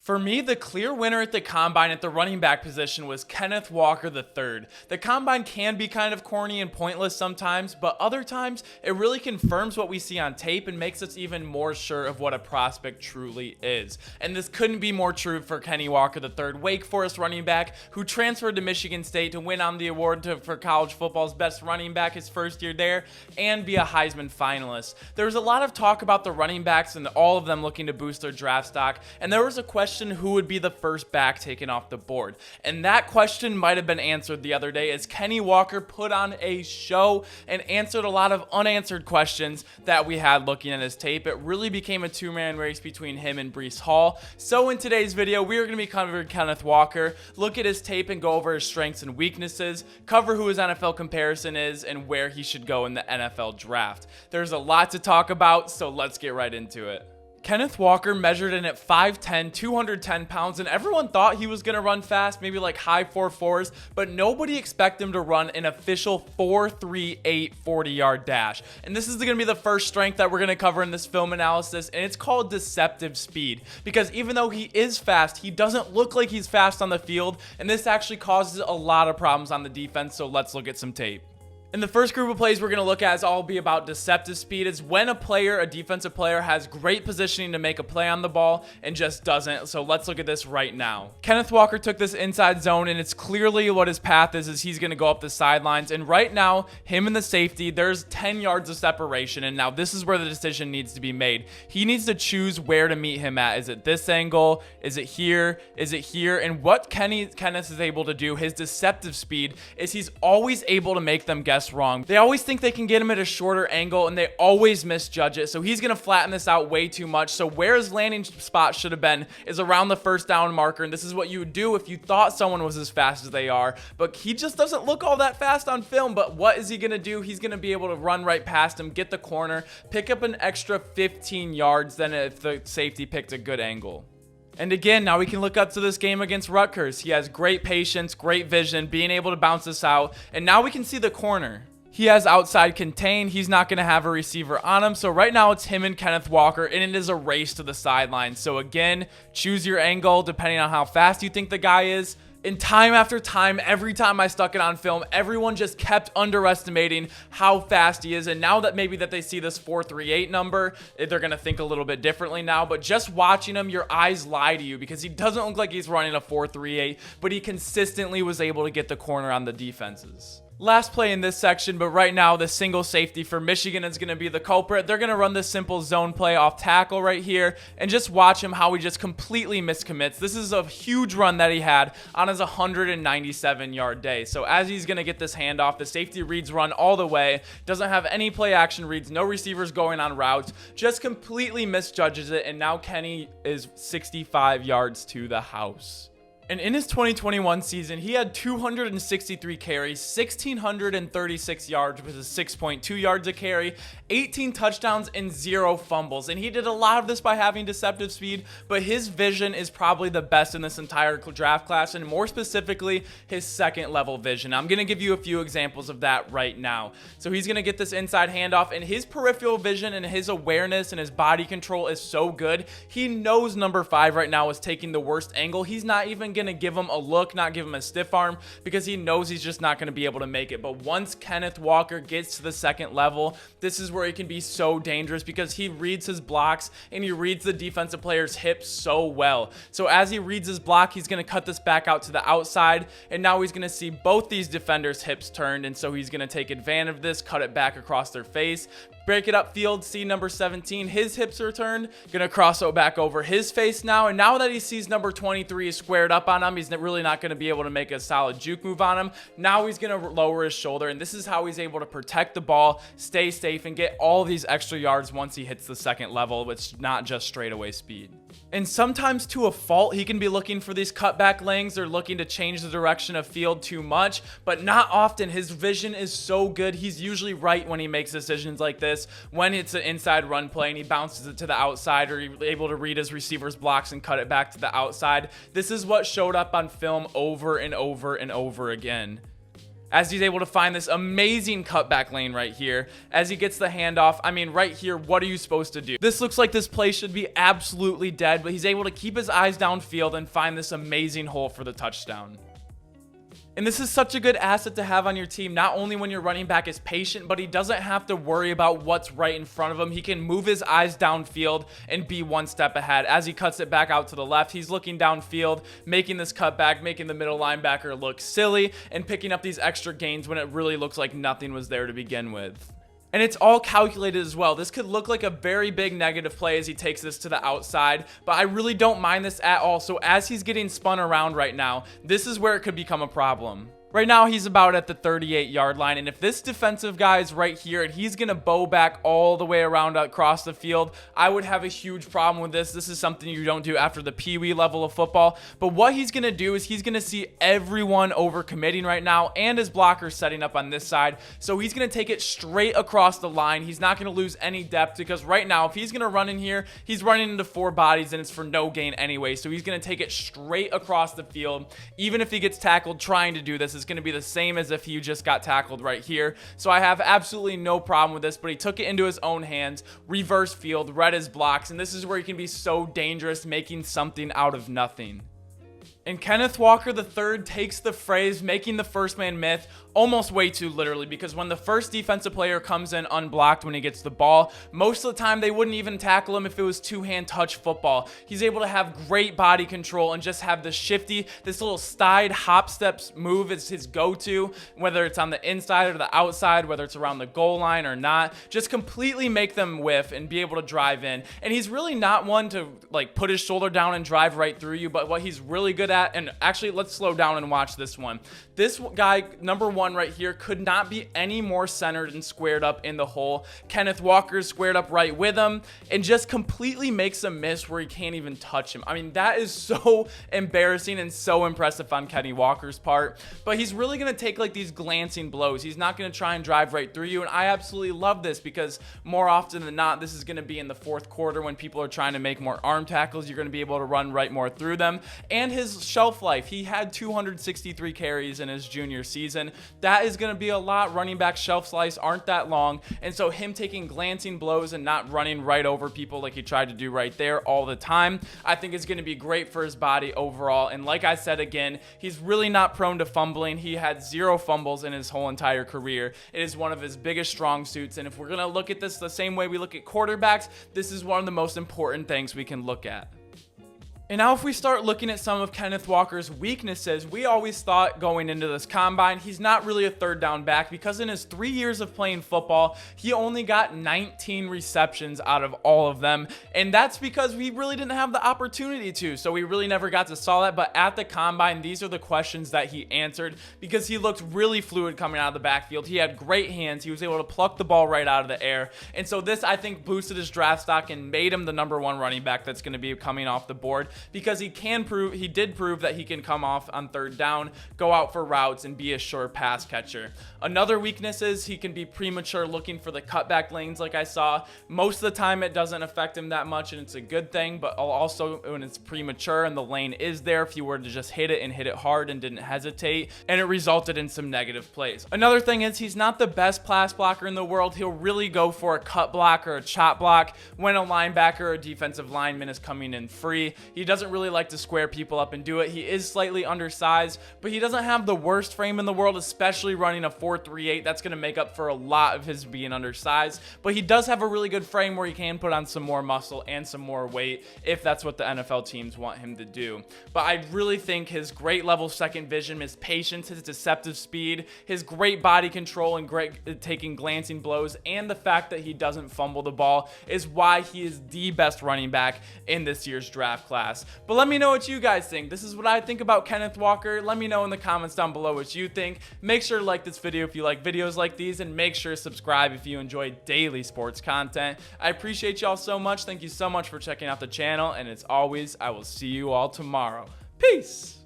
For me, the clear winner at the Combine at the running back position was Kenneth Walker III. The Combine can be kind of corny and pointless sometimes, but other times it really confirms what we see on tape and makes us even more sure of what a prospect truly is. And this couldn't be more true for Kenny Walker III, Wake Forest running back who transferred to Michigan State to win on the award for college football's best running back his first year there and be a Heisman finalist. There was a lot of talk about the running backs and all of them looking to boost their draft stock, and there was a question who would be the first back taken off the board. And that question might have been answered the other day as Kenny Walker put on a show and answered a lot of unanswered questions that we had looking at his tape. It really became a two-man race between him and Breece Hall. So in today's video, we are going to be covering Kenneth Walker, look at his tape and go over his strengths and weaknesses, cover who his NFL comparison is, and where he should go in the NFL draft. There's a lot to talk about, so let's get right into it. Kenneth Walker measured in at 5'10", 210 pounds, and everyone thought he was going to run fast, maybe like high 4.4s, but nobody expected him to run an official 4.38 40-yard dash. And this is going to be the first strength that we're going to cover in this film analysis, and it's called Deceptive Speed, because even though he is fast, he doesn't look like he's fast on the field, and this actually causes a lot of problems on the defense, so let's look at some tape. And the first group of plays we're going to look at is all be about deceptive speed. It's when a defensive player has great positioning to make a play on the ball and just doesn't. So let's look at this right now. Kenneth Walker took this inside zone, and it's clearly what his path is he's going to go up the sidelines. And right now, him and the safety, there's 10 yards of separation. And now this is where the decision needs to be made. He needs to choose where to meet him at. Is it this angle? Is it here? Is it here? And what Kenneth is able to do, his deceptive speed, is he's always able to make them guess wrong. They always think they can get him at a shorter angle and they always misjudge it. So he's going to flatten this out way too much. So where his landing spot should have been is around the first down marker. And this is what you would do if you thought someone was as fast as they are. But he just doesn't look all that fast on film. But what is he going to do? He's going to be able to run right past him, get the corner, pick up an extra 15 yards than if the safety picked a good angle. And again, now we can look up to this game against Rutgers. He has great patience, great vision, being able to bounce this out. And now we can see the corner. He has outside contain. He's not going to have a receiver on him. So right now it's him and Kenneth Walker, and it is a race to the sideline. So again, choose your angle depending on how fast you think the guy is. And time after time, every time I stuck it on film, everyone just kept underestimating how fast he is. And now that maybe that they see this 4.38 number, they're going to think a little bit differently now. But just watching him, your eyes lie to you because he doesn't look like he's running a 4.38, but he consistently was able to get the corner on the defenses. Last play in this section, but right now the single safety for Michigan is going to be the culprit. They're going to run this simple zone play off tackle right here, and just watch him how he just completely miscommits. This is a huge run that he had on his 197-yard day. So as he's going to get this handoff, the safety reads run all the way, doesn't have any play action reads, no receivers going on routes, just completely misjudges it, and now Kenny is 65 yards to the house. And in his 2021 season, he had 263 carries, 1,636 yards, which is 6.2 yards a carry, 18 touchdowns, and 0 fumbles. And he did a lot of this by having deceptive speed, but his vision is probably the best in this entire draft class, and more specifically, his second level vision. I'm going to give you a few examples of that right now. So he's going to get this inside handoff, and his peripheral vision and his awareness and his body control is so good. He knows number 5 right now is taking the worst angle. He's not even going to give him a look, not give him a stiff arm, because he knows he's just not going to be able to make it. But once Kenneth Walker gets to the second level, this is where he can be so dangerous because he reads his blocks and he reads the defensive player's hips so well. So as he reads his block, he's going to cut this back out to the outside, and now he's going to see both these defenders' hips turned, and so he's going to take advantage of this, cut it back across their face, break it upfield, see number 17, his hips are turned, going to cross it back over his face now, and now that he sees number 23 is squared up on him, he's really not going to be able to make a solid juke move on him. Now he's going to lower his shoulder, and this is how he's able to protect the ball, stay safe, and get all these extra yards once he hits the second level, which is not just straightaway speed. And sometimes to a fault, he can be looking for these cutback lanes or looking to change the direction of field too much, but not often. His vision is so good. He's usually right when he makes decisions like this, when it's an inside run play and he bounces it to the outside, or he's able to read his receiver's blocks and cut it back to the outside. This is what showed up on film over and over and over again. as he's able to find this amazing cutback lane right here. As he gets the handoff, I mean, right here, what are you supposed to do? This looks like this play should be absolutely dead, but he's able to keep his eyes downfield and find this amazing hole for the touchdown. And this is such a good asset to have on your team, not only when your running back is patient, but he doesn't have to worry about what's right in front of him. He can move his eyes downfield and be one step ahead. As he cuts it back out to the left, he's looking downfield, making this cutback, making the middle linebacker look silly, and picking up these extra gains when it really looks like nothing was there to begin with. And it's all calculated as well. This could look like a very big negative play as he takes this to the outside, but I really don't mind this at all. So as he's getting spun around right now, this is where it could become a problem. Right now, he's about at the 38-yard line, and if this defensive guy is right here and he's going to bow back all the way around across the field, I would have a huge problem with this. This is something you don't do after the pee-wee level of football, but what he's going to do is he's going to see everyone overcommitting right now and his blockers setting up on this side, so he's going to take it straight across the line. He's not going to lose any depth because right now, if he's going to run in here, he's running into 4 bodies and it's for no gain anyway, so he's going to take it straight across the field. Even if he gets tackled trying to do this, is going to be the same as if he just got tackled right here. So I have absolutely no problem with this, but he took it into his own hands, reverse field, read his blocks, and this is where he can be so dangerous, making something out of nothing. And Kenneth Walker III takes the phrase making the first man myth almost way too literally, because when the first defensive player comes in unblocked when he gets the ball, most of the time they wouldn't even tackle him if it was two-hand touch football. He's able to have great body control and just have the shifty, this little slide hop steps move is his go-to, whether it's on the inside or the outside, whether it's around the goal line or not, just completely make them whiff and be able to drive in. And he's really not one to like put his shoulder down and drive right through you, but what he's really good at, and actually let's slow down and watch this one. This guy, number one right here, could not be any more centered and squared up in the hole. Kenneth Walker's squared up right with him and just completely makes a miss where he can't even touch him. I mean, that is so embarrassing and so impressive on Kenny Walker's part, but he's really going to take like these glancing blows. He's not going to try and drive right through you, and I absolutely love this because more often than not, this is going to be in the fourth quarter when people are trying to make more arm tackles. You're going to be able to run right more through them. And his shelf life, he had 263 carries in his junior season. That is going to be a lot. Running back shelf slice aren't that long, and so him taking glancing blows and not running right over people like he tried to do right there all the time, I think is going to be great for his body overall. And like I said again, he's really not prone to fumbling. He had 0 fumbles in his whole entire career. It is one of his biggest strong suits, and if we're going to look at this the same way we look at quarterbacks, this is one of the most important things we can look at. And now if we start looking at some of Kenneth Walker's weaknesses, we always thought going into this combine, he's not really a third down back because in his 3 years of playing football, he only got 19 receptions out of all of them. And that's because we really didn't have the opportunity to. So we really never got to saw that. But at the combine, these are the questions that he answered because he looked really fluid coming out of the backfield. He had great hands. He was able to pluck the ball right out of the air. And so this, I think, boosted his draft stock and made him the #1 running back that's going to be coming off the board, because he did prove that he can come off on third down, go out for routes, and be a sure pass catcher. Another weakness is he can be premature looking for the cutback lanes like I saw. Most of the time it doesn't affect him that much, and it's a good thing, but also when it's premature and the lane is there, if you were to just hit it and hit it hard and didn't hesitate, and it resulted in some negative plays. Another thing is he's not the best pass blocker in the world. He'll really go for a cut block or a chop block when a linebacker or a defensive lineman is coming in free. He doesn't really like to square people up and do it. He is slightly undersized, but he doesn't have the worst frame in the world, especially running a 4.38. That's going to make up for a lot of his being undersized, but he does have a really good frame where he can put on some more muscle and some more weight if that's what the NFL teams want him to do. But I really think his great level second vision, his patience, his deceptive speed, his great body control and great taking glancing blows, and the fact that he doesn't fumble the ball is why he is the best running back in this year's draft class. But let me know what you guys think. This is what I think about Kenneth Walker. Let me know in the comments down below what you think. Make sure to like this video if you like videos like these, and make sure to subscribe if you enjoy daily sports content. I appreciate y'all so much. Thank you so much for checking out the channel, and as always, I will see you all tomorrow. Peace!